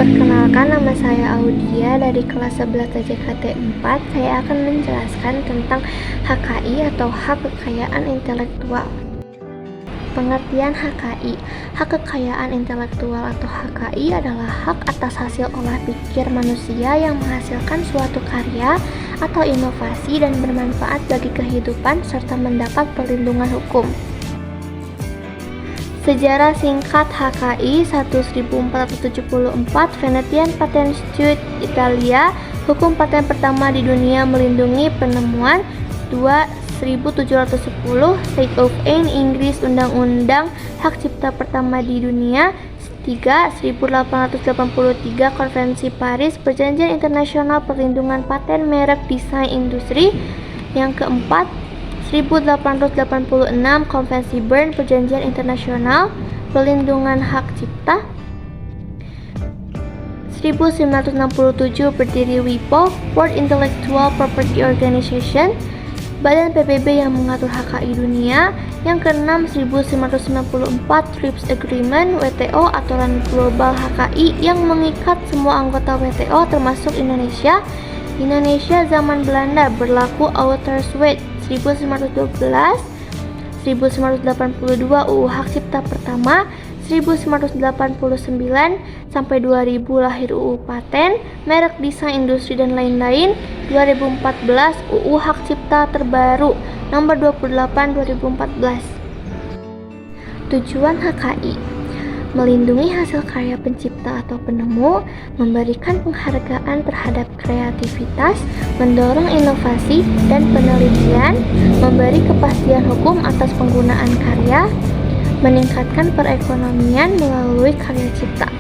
Perkenalkan, nama saya Audia dari kelas 11 TJKT 4. Saya akan menjelaskan tentang HKI atau Hak Kekayaan Intelektual. Pengertian HKI. Hak kekayaan intelektual atau HKI adalah hak atas hasil olah pikir manusia yang menghasilkan suatu karya atau inovasi dan bermanfaat bagi kehidupan serta mendapat perlindungan hukum. Sejarah singkat HKI 1474 Venetian Patent Statute Italia. Hukum paten pertama di dunia melindungi penemuan. 1710 State of Anne Inggris, Undang-Undang Hak Cipta pertama di dunia. 1883 Konvensi Paris, Perjanjian Internasional Perlindungan Paten Merek Desain Industri. Yang keempat, 1886 Konvensi Bern, Perjanjian Internasional Perlindungan Hak Cipta. 1967 berdiri WIPO, World Intellectual Property Organization, badan PBB yang mengatur HKI dunia. Yang keenam, 1994 TRIPS Agreement, WTO, aturan global HKI yang mengikat semua anggota WTO termasuk Indonesia. Indonesia zaman Belanda, berlaku Authors' Right. 1912, 1982 UU Hak Cipta pertama, 1989 sampai 2000 lahir UU Paten, Merek Desain Industri dan lain-lain. 2014 UU Hak Cipta terbaru nomor 28 2014. Tujuan HKI: melindungi hasil karya pencipta atau penemu, memberikan penghargaan terhadap kreativitas, mendorong inovasi dan penelitian, memberi kepastian hukum atas penggunaan karya, meningkatkan perekonomian melalui karya cipta.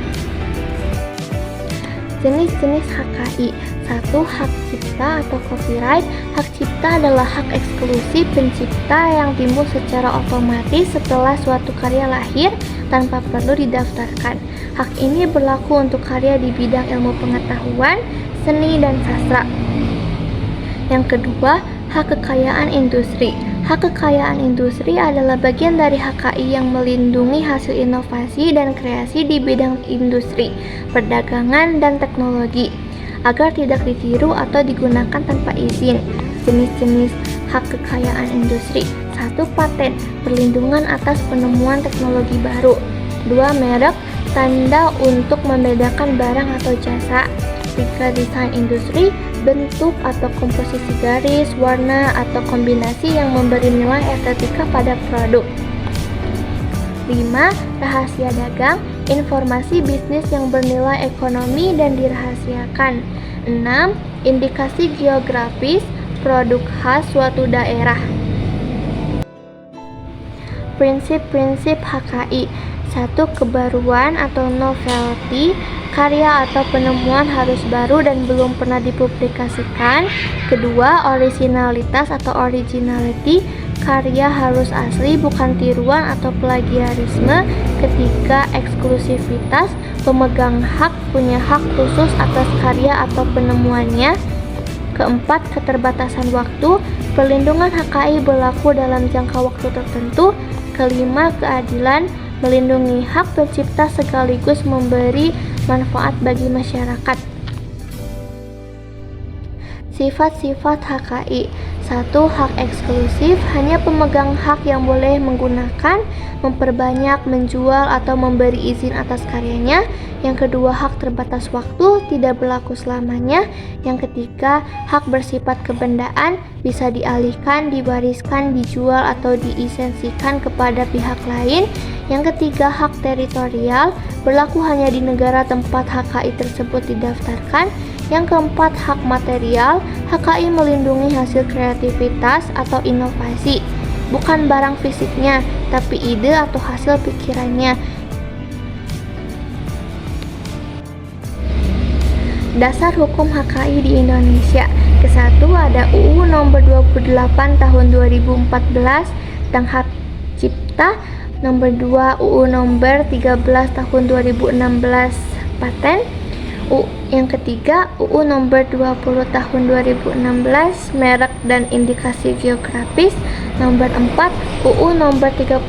Jenis-jenis HKI. 1. Hak cipta atau copyright. Hak cipta adalah hak eksklusif pencipta yang timbul secara otomatis setelah suatu karya lahir tanpa perlu didaftarkan. Hak ini berlaku untuk karya di bidang ilmu pengetahuan, seni, dan sastra. Yang kedua, hak kekayaan industri. Hak kekayaan industri adalah bagian dari HKI yang melindungi hasil inovasi dan kreasi di bidang industri, perdagangan, dan teknologi, agar tidak ditiru atau digunakan tanpa izin. Jenis-jenis hak kekayaan industri. 1. Paten, perlindungan atas penemuan teknologi baru. 2. Merek, tanda untuk membedakan barang atau jasa. 3. Desain industri, bentuk atau komposisi garis, warna, atau kombinasi yang memberi nilai estetika pada produk. 5. Rahasia dagang, informasi bisnis yang bernilai ekonomi dan dirahasiakan. 6. Indikasi geografis, produk khas suatu daerah. Prinsip-prinsip HKI. 1. Kebaruan atau novelty, karya atau penemuan harus baru dan belum pernah dipublikasikan. Kedua, originalitas atau originality, karya harus asli bukan tiruan atau plagiarisme. Ketiga, eksklusivitas, pemegang hak punya hak khusus atas karya atau penemuannya. Keempat, keterbatasan waktu, perlindungan HKI berlaku dalam jangka waktu tertentu. Kelima, keadilan, melindungi hak pencipta sekaligus memberi manfaat bagi masyarakat. Sifat-sifat HKI. 1. Hak eksklusif, hanya pemegang hak yang boleh menggunakan, memperbanyak, menjual, atau memberi izin atas karyanya. Yang kedua, hak terbatas waktu, tidak berlaku selamanya. Yang ketiga, hak bersifat kebendaan, bisa dialihkan, diwariskan, dijual, atau diisensikan kepada pihak lain. Yang ketiga, hak teritorial, berlaku hanya di negara tempat HKI tersebut didaftarkan. Yang keempat, hak material, HKI melindungi hasil kreativitas atau inovasi, bukan barang fisiknya, tapi ide atau hasil pikirannya. Dasar hukum HKI di Indonesia. Ke-1 ada UU nomor 28 tahun 2014 tentang hak cipta. Nomor 2 UU nomor 13 tahun 2016 paten. Yang ketiga, UU nomor 20 tahun 2016 merek dan indikasi geografis. Nomor 4, UU nomor 31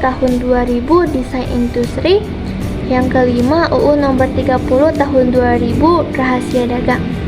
tahun 2000 desain industri. Yang kelima, UU Nomor 30 Tahun 2000, Rahasia Dagang.